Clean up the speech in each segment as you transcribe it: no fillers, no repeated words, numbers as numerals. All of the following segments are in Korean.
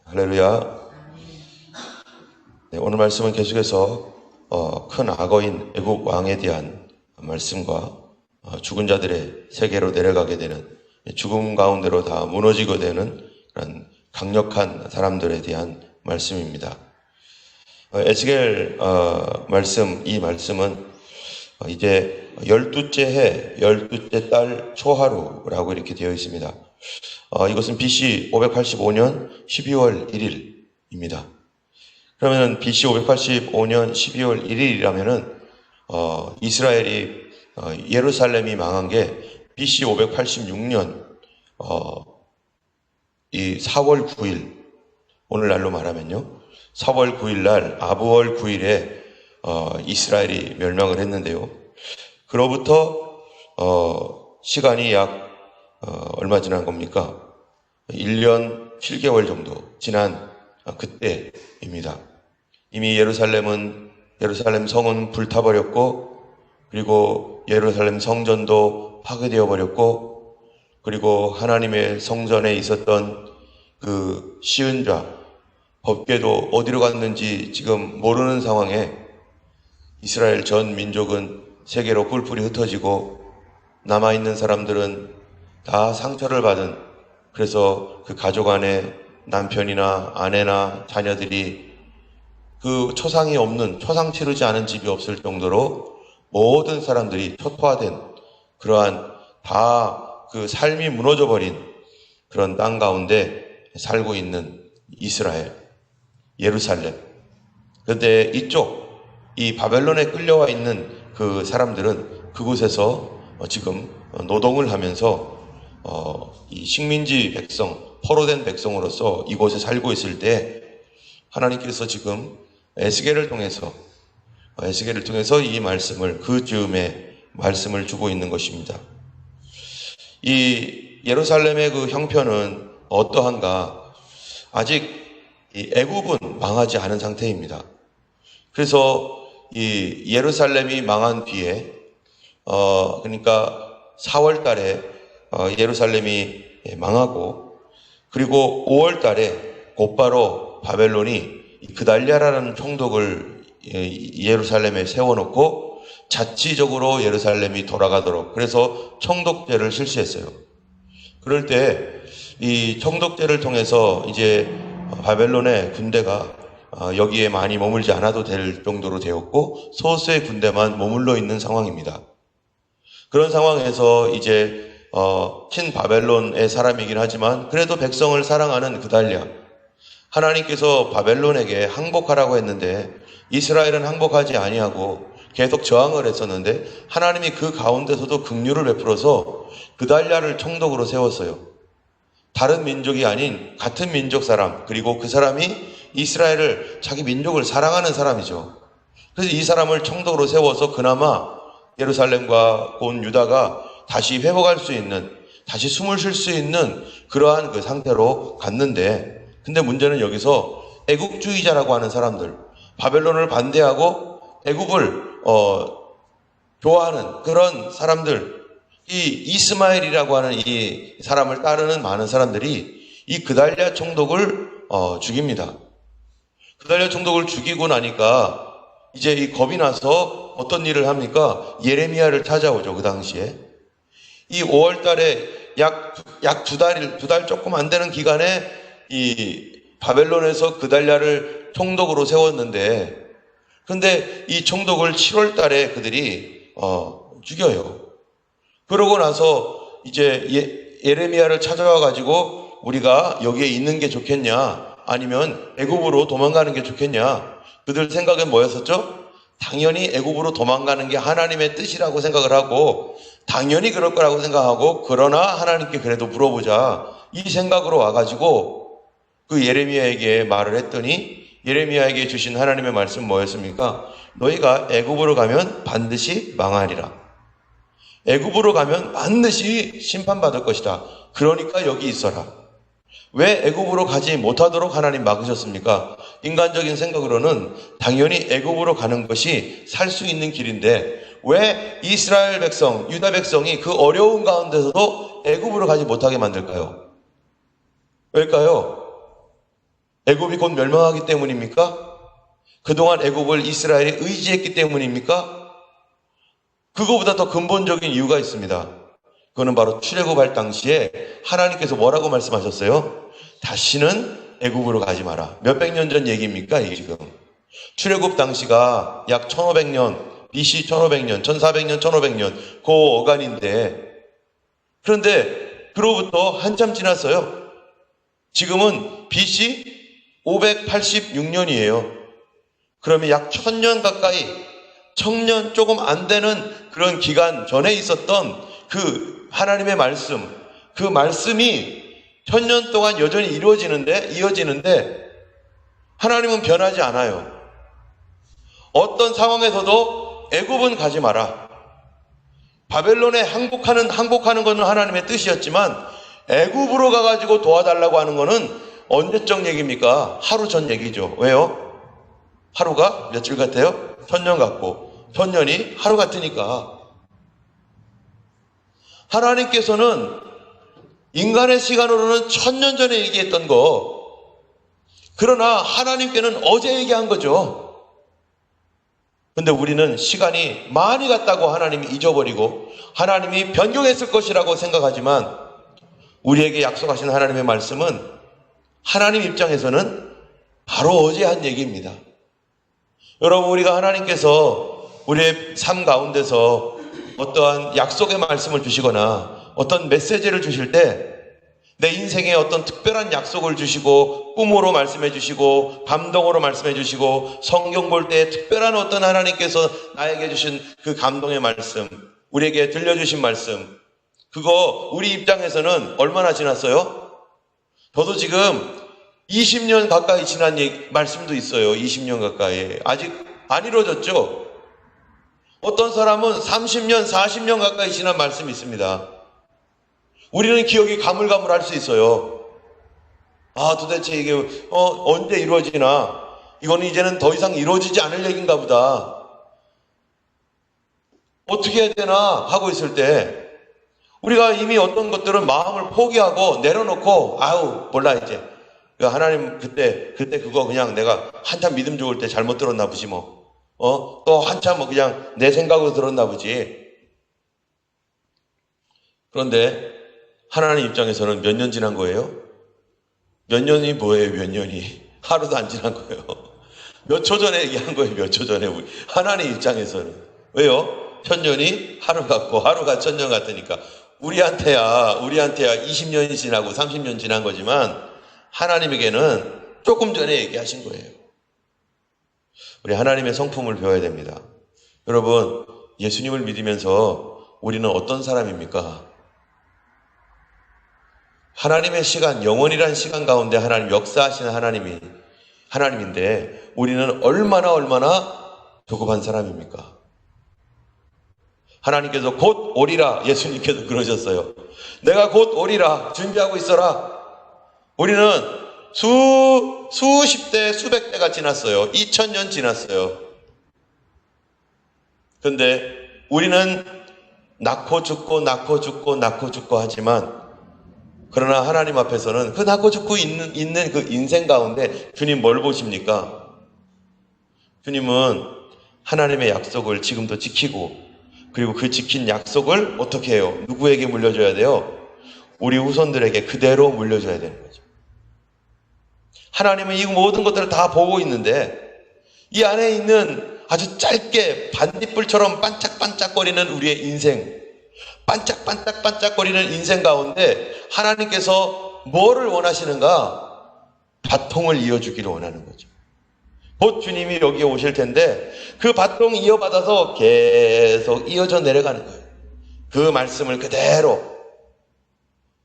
할렐루야. 네, 오늘 말씀은 계속해서 큰 악어인 애국 왕에 대한 말씀과 죽은 자들의 세계로 내려가게 되는, 죽음 가운데로 다 무너지게 되는 그런 강력한 사람들에 대한 말씀입니다. 에스겔 이 말씀은 이제 12째 해 12째 달 초하루라고 이렇게 되어 있습니다. 이것은 BC 585년 12월 1일입니다. 그러면 BC 585년 12월 1일이라면은 이스라엘이 예루살렘이 망한 게 BC 586년 이 4월 9일, 오늘날로 말하면요, 4월 9일 날 아부월 9일에 이스라엘이 멸망을 했는데요. 그로부터 시간이 약 얼마 지난 겁니까? 1년 7개월 정도 지난 그때입니다. 이미 예루살렘 성은 불타버렸고, 그리고 예루살렘 성전도 파괴되어 버렸고, 그리고 하나님의 성전에 있었던 그 시은자, 법궤도 어디로 갔는지 지금 모르는 상황에 이스라엘 전 민족은 세계로 뿔뿔이 흩어지고, 남아있는 사람들은 다 상처를 받은, 그래서 그 가족 안에 남편이나 아내나 자녀들이 그 초상이 없는, 초상 치르지 않은 집이 없을 정도로 모든 사람들이 초토화된, 그러한 다 그 삶이 무너져버린 그런 땅 가운데 살고 있는 이스라엘, 예루살렘. 그런데 이 바벨론에 끌려와 있는 그 사람들은 그곳에서 지금 노동을 하면서 이 식민지 백성, 포로된 백성으로서 이곳에 살고 있을 때 하나님께서 지금 에스겔을 통해서 이 말씀을, 그 즈음에 말씀을 주고 있는 것입니다. 이 예루살렘의 그 형편은 어떠한가? 아직 이 애굽은 망하지 않은 상태입니다. 그래서 이 예루살렘이 망한 뒤에 그러니까 4월 달에 예루살렘이 망하고, 그리고 5월 달에 곧바로 바벨론이 그달랴라는 총독을 예루살렘에 세워놓고 자치적으로 예루살렘이 돌아가도록, 그래서 총독제를 실시했어요. 그럴 때 이 총독제를 통해서 이제 바벨론의 군대가 여기에 많이 머물지 않아도 될 정도로 되었고, 소수의 군대만 머물러 있는 상황입니다. 그런 상황에서 이제 친바벨론의 사람이긴 하지만 그래도 백성을 사랑하는 그달랴, 하나님께서 바벨론에게 항복하라고 했는데 이스라엘은 항복하지 아니하고 계속 저항을 했었는데, 하나님이 그 가운데서도 긍휼을 베풀어서 그달랴를 총독으로 세웠어요. 다른 민족이 아닌 같은 민족 사람, 그리고 그 사람이 이스라엘을, 자기 민족을 사랑하는 사람이죠. 그래서 이 사람을 총독으로 세워서 그나마 예루살렘과 온 유다가 다시 회복할 수 있는, 다시 숨을 쉴 수 있는 그러한 그 상태로 갔는데, 근데 문제는 여기서 애국주의자라고 하는 사람들, 바벨론을 반대하고 애국을 좋아하는 그런 사람들, 이 이스마엘이라고 하는 이 사람을 따르는 많은 사람들이 이 그달랴 총독을 죽입니다. 그달랴 총독을 죽이고 나니까 이제 이 겁이 나서 어떤 일을 합니까? 예레미야를 찾아오죠. 그 당시에 이 5월 달에 약 두 달 조금 안 되는 기간에 이 바벨론에서 그달랴를 총독으로 세웠는데, 근데 이 총독을 7월 달에 그들이 죽여요. 그러고 나서 이제 예레미야를 찾아와 가지고 우리가 여기에 있는 게 좋겠냐, 아니면 애굽으로 도망가는 게 좋겠냐. 그들 생각은 뭐였었죠? 당연히 애굽으로 도망가는 게 하나님의 뜻이라고 생각을 하고, 당연히 그럴 거라고 생각하고, 그러나 하나님께 그래도 물어보자, 이 생각으로 와가지고 그 예레미야에게 말을 했더니, 예레미야에게 주신 하나님의 말씀 뭐였습니까? 너희가 애굽으로 가면 반드시 망하리라. 애굽으로 가면 반드시 심판받을 것이다. 그러니까 여기 있어라. 왜 애굽으로 가지 못하도록 하나님 막으셨습니까? 인간적인 생각으로는 당연히 애굽으로 가는 것이 살 수 있는 길인데, 왜 이스라엘 백성, 유다 백성이 그 어려운 가운데서도 애굽으로 가지 못하게 만들까요? 왜일까요? 애굽이 곧 멸망하기 때문입니까? 그동안 애굽을 이스라엘이 의지했기 때문입니까? 그거보다 더 근본적인 이유가 있습니다. 그거는 바로 출애굽할 당시에 하나님께서 뭐라고 말씀하셨어요? 다시는 애굽으로 가지 마라. 몇백 년 전 얘기입니까? 이게 지금. 출애굽 당시가 약 1500년, BC 1500년, 1400년, 1500년 그 어간인데, 그런데 그로부터 한참 지났어요. 지금은 BC 586년이에요. 그러면 약 1000년 가까이, 1000년 조금 안 되는 그런 기간 전에 있었던 그 하나님의 말씀, 그 말씀이 1000년 동안 여전히 이어지는데 하나님은 변하지 않아요. 어떤 상황에서도 애굽은 가지 마라. 바벨론에 항복하는 것은 하나님의 뜻이었지만 애굽으로 가가지고 도와달라고 하는 것은 언제적 얘기입니까? 하루 전 얘기죠. 왜요? 하루가 며칠 같아요? 1000년 같고 1000년이 하루 같으니까. 하나님께서는 인간의 시간으로는 1000년 전에 얘기했던 거, 그러나 하나님께는 어제 얘기한 거죠. 근데 우리는 시간이 많이 갔다고 하나님이 잊어버리고 하나님이 변경했을 것이라고 생각하지만, 우리에게 약속하신 하나님의 말씀은 하나님 입장에서는 바로 어제 한 얘기입니다. 여러분, 우리가 하나님께서 우리의 삶 가운데서 어떠한 약속의 말씀을 주시거나 어떤 메시지를 주실 때, 내 인생에 어떤 특별한 약속을 주시고 꿈으로 말씀해 주시고 감동으로 말씀해 주시고 성경 볼 때 특별한 어떤 하나님께서 나에게 주신 그 감동의 말씀, 우리에게 들려주신 말씀, 그거 우리 입장에서는 얼마나 지났어요? 저도 지금 20년 가까이 지난 말씀도 있어요. 20년 가까이. 아직 안 이루어졌죠? 어떤 사람은 30년, 40년 가까이 지난 말씀이 있습니다. 우리는 기억이 가물가물할 수 있어요. 도대체 이게 언제 이루어지나? 이거는 이제는 더 이상 이루어지지 않을 얘기인가 보다. 어떻게 해야 되나 하고 있을 때 우리가 이미 어떤 것들은 마음을 포기하고 내려놓고 몰라 이제 하나님 그때 그거 그냥 내가 한참 믿음 좋을 때 잘못 들었나 보지 뭐. 또 한참 그냥 내 생각으로 들었나 보지. 그런데 하나님 입장에서는 몇 년 지난 거예요? 몇 년이 뭐예요? 몇 년이? 하루도 안 지난 거예요. 몇 초 전에 얘기한 거예요. 몇 초 전에. 하나님 입장에서는. 왜요? 1000년이 하루 같고 하루가 1000년 같으니까. 우리한테야 20년이 지나고 30년 지난 거지만 하나님에게는 조금 전에 얘기하신 거예요. 우리 하나님의 성품을 배워야 됩니다. 여러분, 예수님을 믿으면서 우리는 어떤 사람입니까? 하나님의 시간, 영원이란 시간 가운데 하나님 역사하시는 하나님인데 우리는 얼마나 조급한 사람입니까? 하나님께서 곧 오리라, 예수님께서 그러셨어요. 내가 곧 오리라, 준비하고 있어라. 우리는 수십 대, 수백 대가 지났어요. 2000년 지났어요. 근데 우리는 낳고 죽고 하지만, 그러나 하나님 앞에서는 그 낳고 죽고 있는 그 인생 가운데 주님 뭘 보십니까? 주님은 하나님의 약속을 지금도 지키고, 그리고 그 지킨 약속을 어떻게 해요? 누구에게 물려줘야 돼요? 우리 후손들에게 그대로 물려줘야 되는 거죠. 하나님은 이 모든 것들을 다 보고 있는데 이 안에 있는 아주 짧게 반딧불처럼 반짝반짝거리는 우리의 인생, 반짝반짝거리는 인생 가운데 하나님께서 뭐를 원하시는가? 바통을 이어주기를 원하는 거죠. 곧 주님이 여기에 오실 텐데 그 바통 이어받아서 계속 이어져 내려가는 거예요. 그 말씀을 그대로.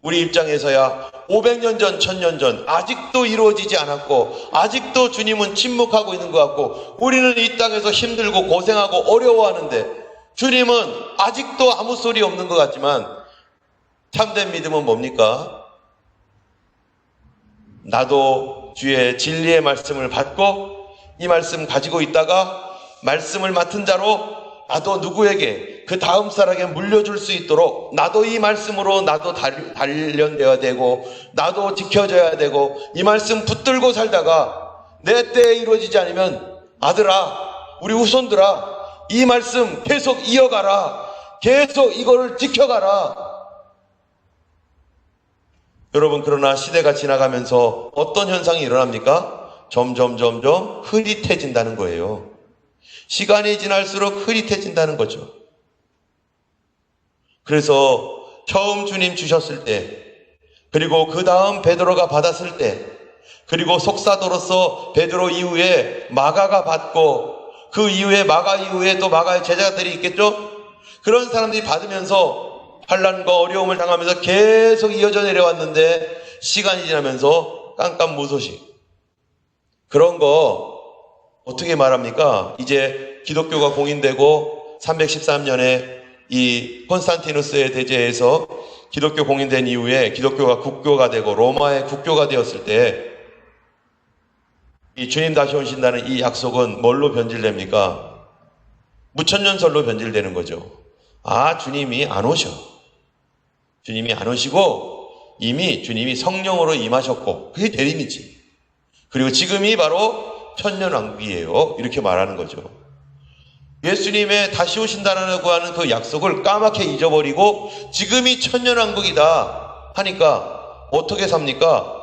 우리 입장에서야 500년 전, 1000년 전 아직도 이루어지지 않았고 아직도 주님은 침묵하고 있는 것 같고 우리는 이 땅에서 힘들고 고생하고 어려워하는데 주님은 아직도 아무 소리 없는 것 같지만, 참된 믿음은 뭡니까? 나도 주의 진리의 말씀을 받고 이 말씀 가지고 있다가 말씀을 맡은 자로 나도 누구에게 그 다음 사람에게 물려줄 수 있도록 나도 이 말씀으로 나도 단련되어야 되고 나도 지켜져야 되고 이 말씀 붙들고 살다가 내 때에 이루어지지 않으면 아들아, 우리 후손들아, 이 말씀 계속 이어가라. 계속 이거를 지켜가라. 여러분, 그러나 시대가 지나가면서 어떤 현상이 일어납니까? 점점 흐릿해진다는 거예요. 시간이 지날수록 흐릿해진다는 거죠. 그래서 처음 주님 주셨을 때, 그리고 그 다음 베드로가 받았을 때, 그리고 속사도로서 베드로 이후에 마가가 받고 그 이후에 마가 이후에 또 마가의 제자들이 있겠죠? 그런 사람들이 받으면서 환난과 어려움을 당하면서 계속 이어져 내려왔는데 시간이 지나면서 깜깜무소식. 그런 거 어떻게 말합니까? 이제 기독교가 공인되고 313년에 이 콘스탄티누스의 대제에서 기독교 공인된 이후에 기독교가 국교가 되고 로마의 국교가 되었을 때 이 주님 다시 오신다는 이 약속은 뭘로 변질됩니까? 무천년설로 변질되는 거죠. 아, 주님이 안 오셔. 주님이 안 오시고 이미 주님이 성령으로 임하셨고 그게 대림이지. 그리고 지금이 바로 천년왕국이에요. 이렇게 말하는 거죠. 예수님의 다시 오신다라고 하는 그 약속을 까맣게 잊어버리고 지금이 천년왕국이다 하니까 어떻게 삽니까?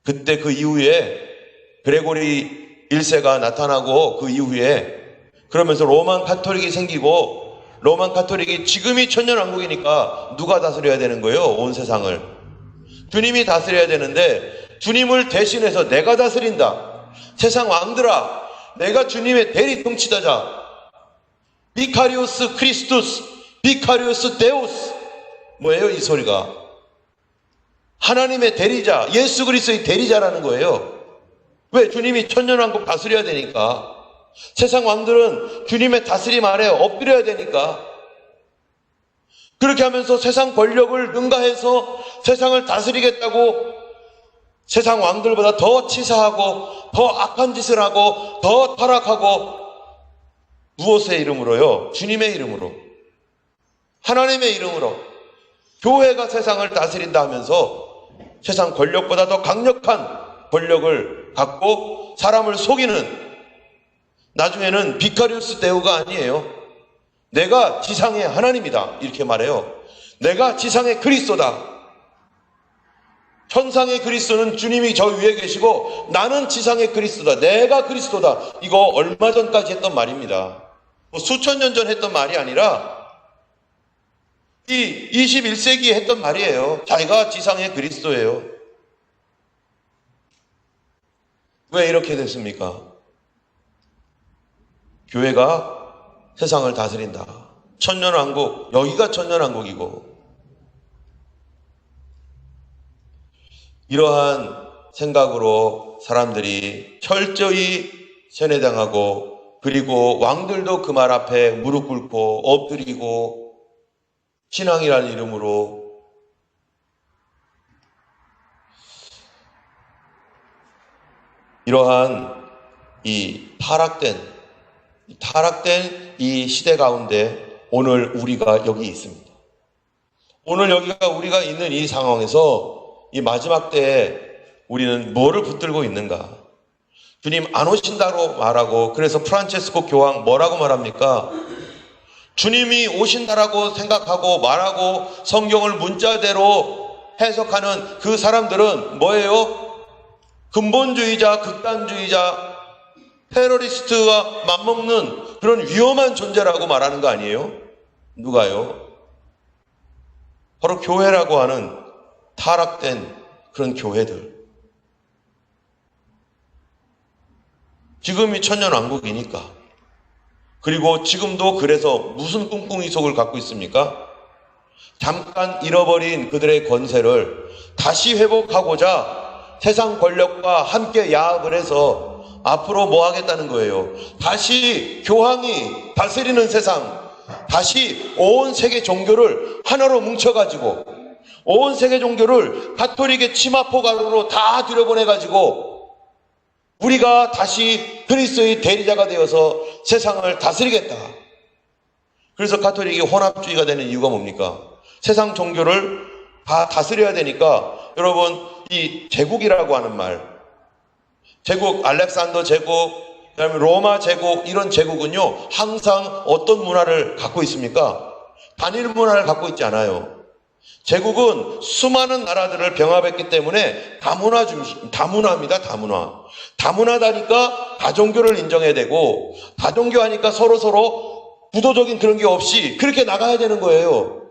그때 그 이후에 그레고리 1세가 나타나고 그 이후에 그러면서 로만 카톨릭이 생기고 로만 카톨릭이 지금이 천년왕국이니까 누가 다스려야 되는 거예요? 온 세상을. 주님이 다스려야 되는데 주님을 대신해서 내가 다스린다. 세상 왕들아, 내가 주님의 대리 통치자자. 비카리오스 크리스투스, 비카리오스 데우스. 뭐예요 이 소리가? 하나님의 대리자, 예수 그리스도의 대리자라는 거예요. 왜? 주님이 천년왕국 다스려야 되니까. 세상 왕들은 주님의 다스림 아래 엎드려야 되니까. 그렇게 하면서 세상 권력을 능가해서 세상을 다스리겠다고 세상 왕들보다 더 치사하고 더 악한 짓을 하고 더 타락하고 무엇의 이름으로요? 주님의 이름으로, 하나님의 이름으로 교회가 세상을 다스린다 하면서 세상 권력보다 더 강력한 권력을 갖고 사람을 속이는, 나중에는 비카리우스 데우가 아니에요. 내가 지상의 하나님이다 이렇게 말해요. 내가 지상의 그리스도다. 천상의 그리스도는 주님이 저 위에 계시고 나는 지상의 그리스도다. 내가 그리스도다. 이거 얼마 전까지 했던 말입니다. 수천 년 전 했던 말이 아니라 이 21세기에 했던 말이에요. 자기가 지상의 그리스도예요. 왜 이렇게 됐습니까? 교회가 세상을 다스린다. 천년왕국, 여기가 천년왕국이고, 이러한 생각으로 사람들이 철저히 세뇌당하고, 그리고 왕들도 그 말 앞에 무릎 꿇고 엎드리고 신앙이라는 이름으로 이러한 이 타락된 이 시대 가운데 오늘 우리가 여기 있습니다. 오늘 여기가 우리가 있는 이 상황에서 이 마지막 때에 우리는 뭐를 붙들고 있는가? 주님 안 오신다고 말하고, 그래서 프란체스코 교황 뭐라고 말합니까? 주님이 오신다라고 생각하고 말하고 성경을 문자대로 해석하는 그 사람들은 뭐예요? 근본주의자, 극단주의자, 테러리스트와 맞먹는 그런 위험한 존재라고 말하는 거 아니에요? 누가요? 바로 교회라고 하는 타락된 그런 교회들. 지금이 천년왕국이니까. 그리고 지금도 그래서 무슨 꿍꿍이 속을 갖고 있습니까? 잠깐 잃어버린 그들의 권세를 다시 회복하고자 세상 권력과 함께 야합을 해서 앞으로 뭐 하겠다는 거예요? 다시 교황이 다스리는 세상, 다시 온 세계 종교를 하나로 뭉쳐가지고 온 세계 종교를 가톨릭의 치마포 가루로 다 들여보내가지고 우리가 다시 그리스도의 대리자가 되어서 세상을 다스리겠다. 그래서 가톨릭이 혼합주의가 되는 이유가 뭡니까? 세상 종교를 다 다스려야 되니까 여러분 이 제국이라고 하는 말, 제국, 알렉산더 제국, 그다음에 로마 제국, 이런 제국은요 항상 어떤 문화를 갖고 있습니까? 단일 문화를 갖고 있지 않아요. 제국은 수많은 나라들을 병합했기 때문에 다문화 중심, 다문화입니다. 다문화. 다문화다니까 다종교를 인정해야 되고, 다종교하니까 서로 부도적인 그런 게 없이 그렇게 나가야 되는 거예요.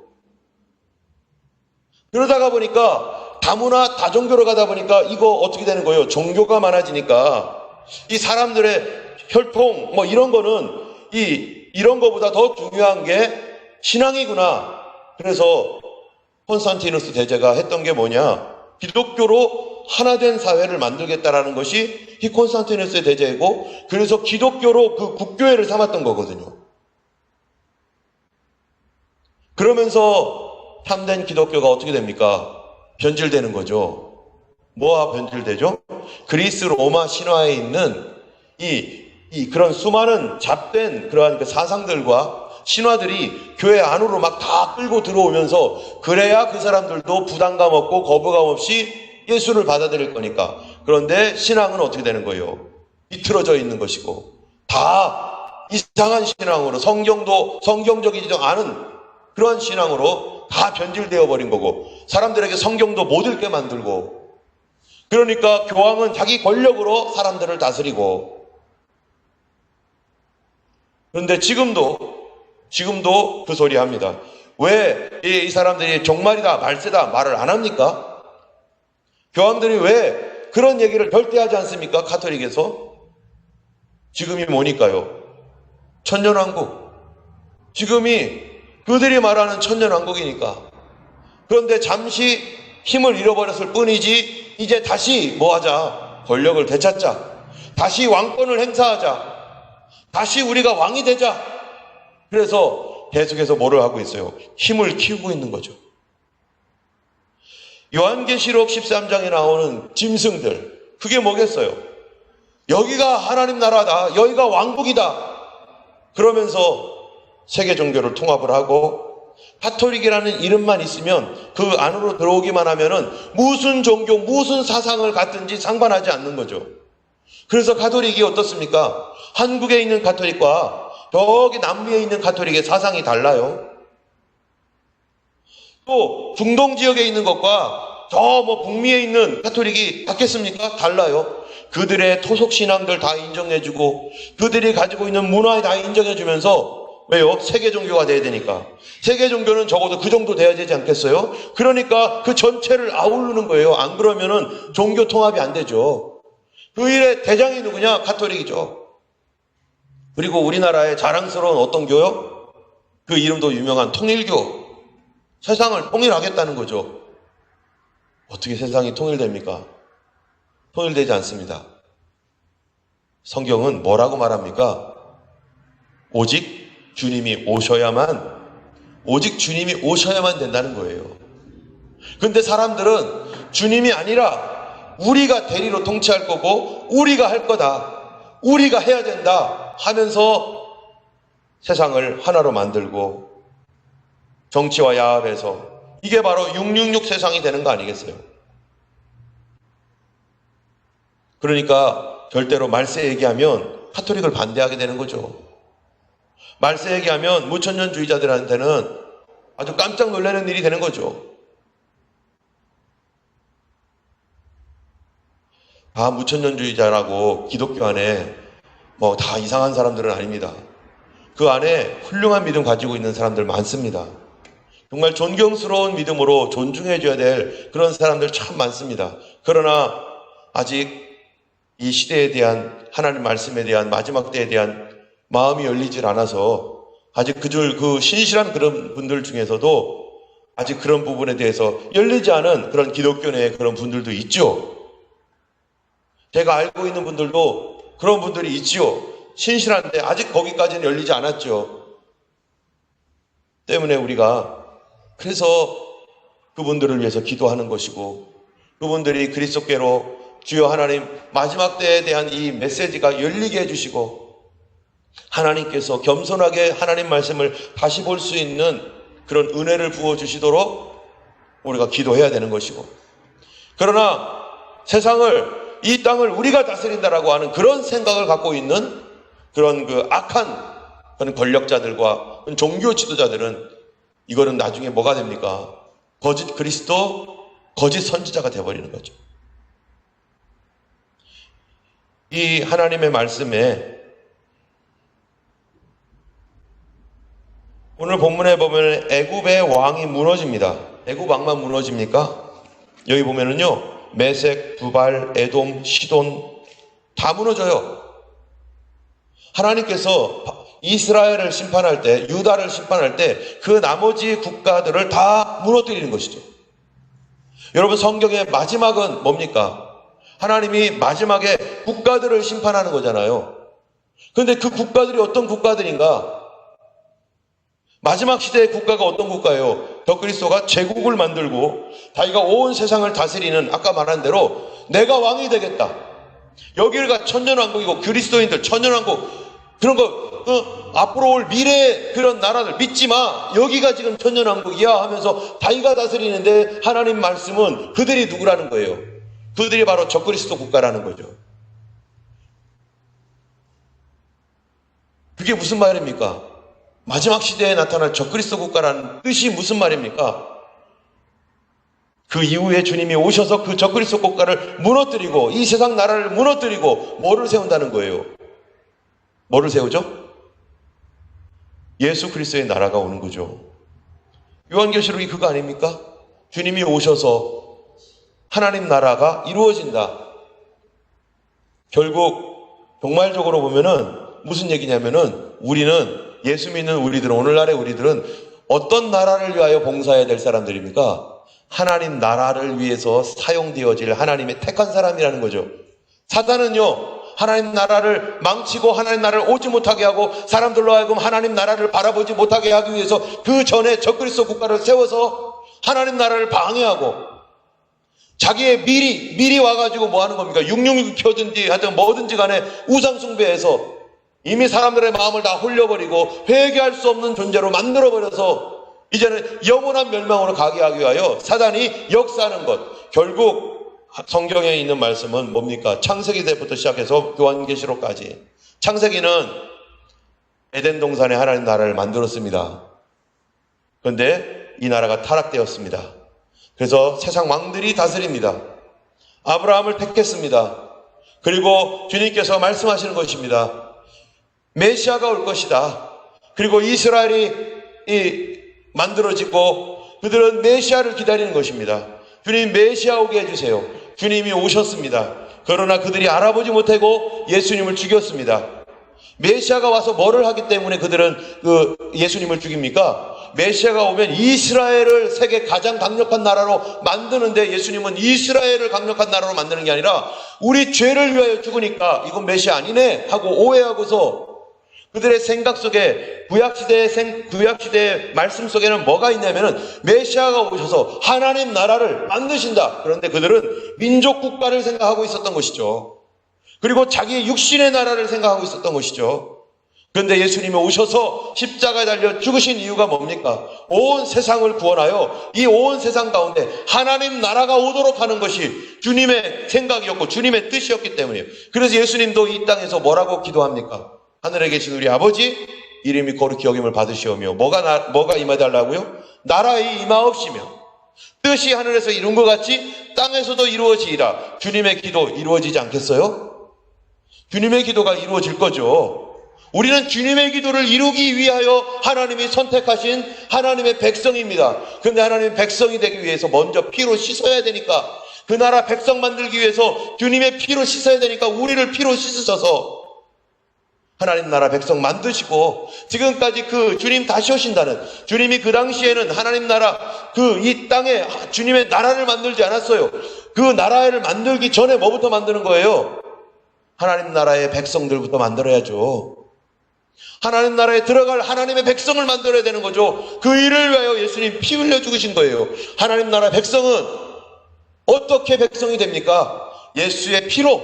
그러다가 보니까 다문화, 다종교로 가다 보니까 이거 어떻게 되는 거예요? 종교가 많아지니까 이 사람들의 혈통 뭐 이런 거는 이런 거보다 더 중요한 게 신앙이구나. 그래서 콘스탄티누스 대제가 했던 게 뭐냐? 기독교로 하나된 사회를 만들겠다라는 것이 이 콘스탄티누스의 대제이고, 그래서 기독교로 그 국교회를 삼았던 거거든요. 그러면서 참된 기독교가 어떻게 됩니까? 변질되는 거죠. 뭐와 변질되죠? 그리스 로마 신화에 있는 그런 수많은 잡된 그러한 그 사상들과 신화들이 교회 안으로 막 다 끌고 들어오면서, 그래야 그 사람들도 부담감 없고 거부감 없이 예수를 받아들일 거니까. 그런데 신앙은 어떻게 되는 거예요? 비틀어져 있는 것이고, 다 이상한 신앙으로, 성경적이지도 않은 그러한 신앙으로 다 변질되어 버린 거고, 사람들에게 성경도 못 읽게 만들고, 그러니까 교황은 자기 권력으로 사람들을 다스리고. 그런데 지금도 그 소리 합니다. 왜 이 사람들이 종말이다, 말세다 말을 안 합니까? 교황들이 왜 그런 얘기를 절대 하지 않습니까? 가톨릭에서. 지금이 뭐니까요? 천년왕국. 지금이 그들이 말하는 천년왕국이니까. 그런데 잠시 힘을 잃어버렸을 뿐이지, 이제 다시 뭐 하자? 권력을 되찾자. 다시 왕권을 행사하자. 다시 우리가 왕이 되자. 그래서 계속해서 뭐를 하고 있어요? 힘을 키우고 있는 거죠. 요한계시록 13장에 나오는 짐승들, 그게 뭐겠어요? 여기가 하나님 나라다, 여기가 왕국이다, 그러면서 세계 종교를 통합을 하고, 가톨릭이라는 이름만 있으면, 그 안으로 들어오기만 하면은 무슨 종교, 무슨 사상을 갖든지 상관하지 않는 거죠. 그래서 가톨릭이 어떻습니까? 한국에 있는 가톨릭과 저기 남미에 있는 가톨릭의 사상이 달라요. 또 중동 지역에 있는 것과 저 북미에 있는 가톨릭이 같겠습니까? 달라요. 그들의 토속 신앙들 다 인정해주고, 그들이 가지고 있는 문화 다 인정해주면서, 왜요? 세계 종교가 돼야 되니까. 세계 종교는 적어도 그 정도 돼야 되지 않겠어요? 그러니까 그 전체를 아우르는 거예요. 안 그러면은 종교 통합이 안 되죠. 그 일의 대장이 누구냐? 가톨릭이죠. 그리고 우리나라의 자랑스러운 어떤 교요? 그 이름도 유명한 통일교. 세상을 통일하겠다는 거죠. 어떻게 세상이 통일됩니까? 통일되지 않습니다. 성경은 뭐라고 말합니까? 오직 주님이 오셔야만 된다는 거예요. 그런데 사람들은 주님이 아니라 우리가 대리로 통치할 거고, 우리가 할 거다, 우리가 해야 된다 하면서 세상을 하나로 만들고 정치와 야합해서, 이게 바로 666 세상이 되는 거 아니겠어요? 그러니까 절대로 말세 얘기하면 가톨릭을 반대하게 되는 거죠. 말세 얘기하면 무천년주의자들한테는 아주 깜짝 놀라는 일이 되는 거죠. 다 무천년주의자라고 기독교 안에 다 이상한 사람들은 아닙니다. 그 안에 훌륭한 믿음 가지고 있는 사람들 많습니다. 정말 존경스러운 믿음으로 존중해줘야 될 그런 사람들 참 많습니다. 그러나 아직 이 시대에 대한, 하나님 말씀에 대한, 마지막 때에 대한 마음이 열리질 않아서, 아직 그 신실한 그런 분들 중에서도 아직 그런 부분에 대해서 열리지 않은 그런 기독교 내의 그런 분들도 있죠. 제가 알고 있는 분들도 그런 분들이 있지요. 신실한데 아직 거기까지는 열리지 않았죠. 때문에 우리가 그래서 그분들을 위해서 기도하는 것이고, 그분들이 그리스도께로 주여 하나님 마지막 때에 대한 이 메시지가 열리게 해주시고, 하나님께서 겸손하게 하나님 말씀을 다시 볼 수 있는 그런 은혜를 부어주시도록 우리가 기도해야 되는 것이고, 그러나 세상을, 이 땅을 우리가 다스린다라고 하는 그런 생각을 갖고 있는 그런 그 악한 그런 권력자들과 종교 지도자들은 이거는 나중에 뭐가 됩니까? 거짓 그리스도, 거짓 선지자가 되어버리는 거죠. 이 하나님의 말씀에 오늘 본문에 보면 애굽의 왕이 무너집니다. 애굽 왕만 무너집니까? 여기 보면은요, 메색, 두발, 에돔, 시돈 다 무너져요. 하나님께서 이스라엘을 심판할 때, 유다를 심판할 때 그 나머지 국가들을 다 무너뜨리는 것이죠. 여러분, 성경의 마지막은 뭡니까? 하나님이 마지막에 국가들을 심판하는 거잖아요. 그런데 그 국가들이 어떤 국가들인가? 마지막 시대의 국가가 어떤 국가예요? 적그리스도가 제국을 만들고 자기가 온 세상을 다스리는, 아까 말한 대로 내가 왕이 되겠다. 여기가 천년왕국이고 그리스도인들 천년왕국, 그런 거 앞으로 올 미래의 그런 나라들 믿지 마. 여기가 지금 천년왕국이야 하면서 자기가 다스리는데, 하나님 말씀은 그들이 누구라는 거예요? 그들이 바로 적그리스도 국가라는 거죠. 그게 무슨 말입니까? 마지막 시대에 나타날 적그리스도 국가라는 뜻이 무슨 말입니까? 그 이후에 주님이 오셔서 그 적그리스도 국가를 무너뜨리고 이 세상 나라를 무너뜨리고 뭐를 세운다는 거예요? 뭐를 세우죠? 예수 그리스도의 나라가 오는 거죠. 요한계시록이 그거 아닙니까? 주님이 오셔서 하나님 나라가 이루어진다. 결국 종말적으로 보면은 무슨 얘기냐면은, 우리는, 예수 믿는 우리들은, 오늘날의 우리들은 어떤 나라를 위하여 봉사해야 될 사람들입니까? 하나님 나라를 위해서 사용되어질 하나님의 택한 사람이라는 거죠. 사탄은요, 하나님 나라를 망치고 하나님 나라를 오지 못하게 하고 사람들로 하여금 하나님 나라를 바라보지 못하게 하기 위해서 그 전에 적그리스도 국가를 세워서 하나님 나라를 방해하고, 자기의 미리 와가지고 뭐 하는 겁니까? 666 켜든지 하여튼 뭐든지 간에 우상숭배해서 이미 사람들의 마음을 다 홀려버리고 회개할 수 없는 존재로 만들어버려서 이제는 영원한 멸망으로 가게 하기 위하여 사단이 역사하는 것. 결국 성경에 있는 말씀은 뭡니까? 창세기 때부터 시작해서 요한계시록까지. 창세기는 에덴 동산에 하나님 나라를 만들었습니다. 그런데 이 나라가 타락되었습니다. 그래서 세상 왕들이 다스립니다. 아브라함을 택했습니다. 그리고 주님께서 말씀하시는 것입니다. 메시아가 올 것이다. 그리고 이스라엘이 만들어지고 그들은 메시아를 기다리는 것입니다. 주님 메시아 오게 해주세요. 주님이 오셨습니다. 그러나 그들이 알아보지 못하고 예수님을 죽였습니다. 메시아가 와서 뭐를 하기 때문에 그들은 그 예수님을 죽입니까? 메시아가 오면 이스라엘을 세계 가장 강력한 나라로 만드는데, 예수님은 이스라엘을 강력한 나라로 만드는 게 아니라 우리 죄를 위하여 죽으니까 이건 메시아 아니네 하고 오해하고서, 그들의 생각 속에 구약시대의 말씀 속에는 뭐가 있냐면은 메시아가 오셔서 하나님 나라를 만드신다. 그런데 그들은 민족 국가를 생각하고 있었던 것이죠. 그리고 자기의 육신의 나라를 생각하고 있었던 것이죠. 그런데 예수님이 오셔서 십자가에 달려 죽으신 이유가 뭡니까? 온 세상을 구원하여 이 온 세상 가운데 하나님 나라가 오도록 하는 것이 주님의 생각이었고 주님의 뜻이었기 때문이에요. 그래서 예수님도 이 땅에서 뭐라고 기도합니까? 하늘에 계신 우리 아버지, 이름이 거룩히 여김을 받으시오며, 뭐가 임하달라고요? 나라에 임하옵시며 뜻이 하늘에서 이룬 것 같이 땅에서도 이루어지리라. 주님의 기도 이루어지지 않겠어요? 주님의 기도가 이루어질 거죠. 우리는 주님의 기도를 이루기 위하여 하나님이 선택하신 하나님의 백성입니다. 그런데 하나님의 백성이 되기 위해서 먼저 피로 씻어야 되니까, 그 나라 백성 만들기 위해서 주님의 피로 씻어야 되니까 우리를 피로 씻으셔서 하나님 나라 백성 만드시고, 지금까지 그 주님 다시 오신다는, 주님이 그 당시에는 하나님 나라 이 땅에 주님의 나라를 만들지 않았어요. 그 나라를 만들기 전에 뭐부터 만드는 거예요? 하나님 나라의 백성들부터 만들어야죠. 하나님 나라에 들어갈 하나님의 백성을 만들어야 되는 거죠. 그 일을 위하여 예수님 피 흘려 죽으신 거예요. 하나님 나라 백성은 어떻게 백성이 됩니까? 예수의 피로,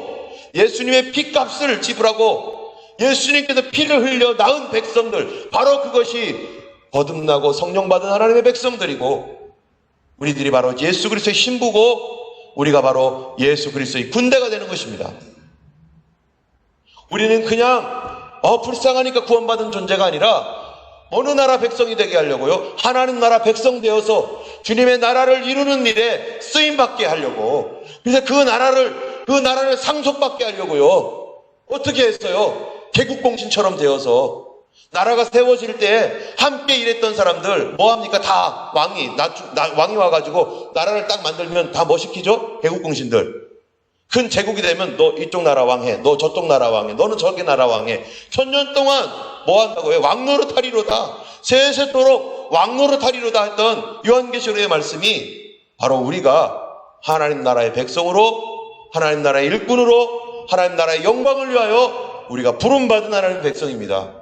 예수님의 피값을 지불하고 예수님께서 피를 흘려 낳은 백성들, 바로 그것이 거듭나고 성령 받은 하나님의 백성들이고, 우리들이 바로 예수 그리스도의 신부고, 우리가 바로 예수 그리스도의 군대가 되는 것입니다. 우리는 그냥 불쌍하니까 구원받은 존재가 아니라 어느 나라 백성이 되게 하려고요? 하나님 나라 백성 되어서 주님의 나라를 이루는 일에 쓰임받게 하려고, 그래서 그 나라를 상속받게 하려고요. 어떻게 했어요? 개국공신처럼 되어서 나라가 세워질 때 함께 일했던 사람들 뭐합니까? 다 왕이 와가지고 나라를 딱 만들면 다 뭐 시키죠? 개국공신들. 큰 제국이 되면 너 이쪽 나라 왕해, 너 저쪽 나라 왕해, 너는 저기 나라 왕해. 천년 동안 뭐 한다고요? 왕노릇하리로다. 세세토록 왕노릇하리로다 했던 요한계시록의 말씀이 바로 우리가 하나님 나라의 백성으로, 하나님 나라의 일꾼으로, 하나님 나라의 영광을 위하여 우리가 부름받은 하나님의 백성입니다.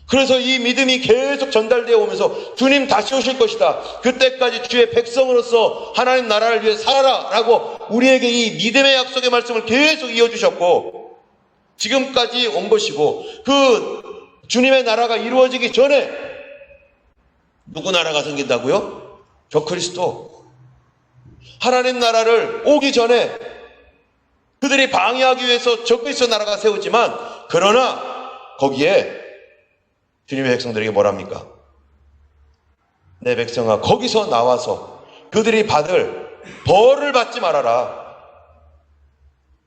그래서 이 믿음이 계속 전달되어 오면서 주님 다시 오실 것이다, 그때까지 주의 백성으로서 하나님 나라를 위해 살아라 라고 우리에게 이 믿음의 약속의 말씀을 계속 이어주셨고, 지금까지 온 것이고, 그 주님의 나라가 이루어지기 전에 누구 나라가 생긴다고요? 저 그리스도. 하나님 나라를 오기 전에 그들이 방해하기 위해서 저 그리스도 나라가 세우지만, 그러나 거기에 주님의 백성들에게 뭐랍니까? 내 백성아, 거기서 나와서 그들이 받을 벌을 받지 말아라.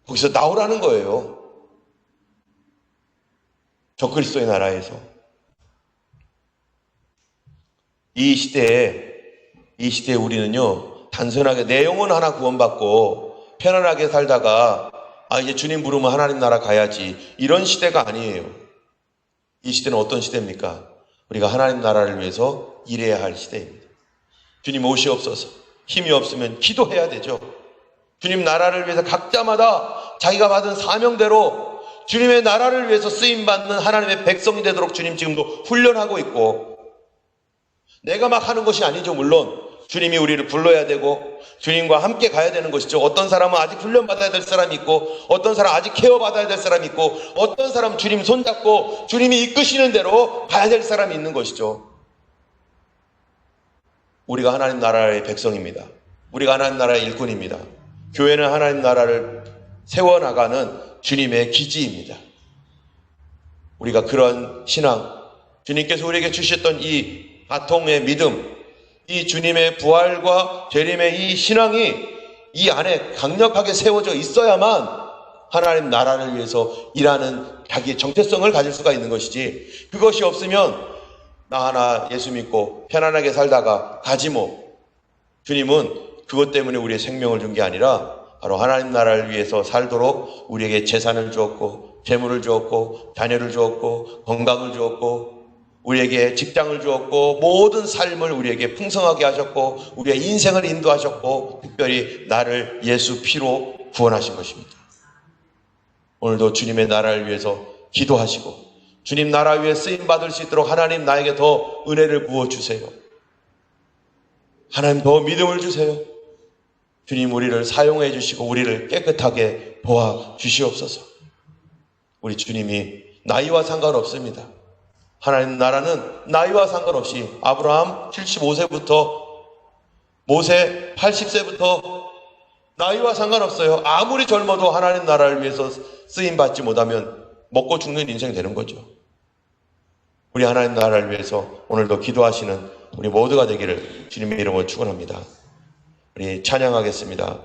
거기서 나오라는 거예요. 저 그리스도의 나라에서. 이 시대에 우리는요, 단순하게 내 영혼 하나 구원받고 편안하게 살다가 이제 주님 부르면 하나님 나라 가야지, 이런 시대가 아니에요. 이 시대는 어떤 시대입니까? 우리가 하나님 나라를 위해서 일해야 할 시대입니다. 주님 오시옵소서. 힘이 없으면 기도해야 되죠. 주님 나라를 위해서 각자마다 자기가 받은 사명대로 주님의 나라를 위해서 쓰임받는 하나님의 백성이 되도록 주님 지금도 훈련하고 있고, 내가 막 하는 것이 아니죠. 물론 주님이 우리를 불러야 되고 주님과 함께 가야 되는 것이죠. 어떤 사람은 아직 훈련받아야 될 사람이 있고, 어떤 사람 아직 케어받아야 될 사람이 있고, 어떤 사람은 주님 손잡고 주님이 이끄시는 대로 가야 될 사람이 있는 것이죠. 우리가 하나님 나라의 백성입니다. 우리가 하나님 나라의 일꾼입니다. 교회는 하나님 나라를 세워나가는 주님의 기지입니다. 우리가 그런 신앙, 주님께서 우리에게 주셨던 이 바통의 믿음, 이 주님의 부활과 재림의 이 신앙이 이 안에 강력하게 세워져 있어야만 하나님 나라를 위해서 일하는 자기의 정체성을 가질 수가 있는 것이지, 그것이 없으면 나 하나 예수 믿고 편안하게 살다가 가지 뭐. 주님은 그것 때문에 우리의 생명을 준 게 아니라 바로 하나님 나라를 위해서 살도록 우리에게 재산을 주었고, 재물을 주었고, 자녀를 주었고, 건강을 주었고, 우리에게 직장을 주었고, 모든 삶을 우리에게 풍성하게 하셨고, 우리의 인생을 인도하셨고, 특별히 나를 예수 피로 구원하신 것입니다. 오늘도 주님의 나라를 위해서 기도하시고 주님 나라 위에 쓰임받을 수 있도록 하나님 나에게 더 은혜를 부어주세요. 하나님 더 믿음을 주세요. 주님 우리를 사용해 주시고 우리를 깨끗하게 보아 주시옵소서. 우리 주님이 나이와 상관없습니다. 하나님 나라는 나이와 상관없이 아브라함 75세부터 모세 80세부터 나이와 상관없어요. 아무리 젊어도 하나님 나라를 위해서 쓰임받지 못하면 먹고 죽는 인생 되는 거죠. 우리 하나님 나라를 위해서 오늘도 기도하시는 우리 모두가 되기를 주님의 이름으로 축원합니다. 우리 찬양하겠습니다.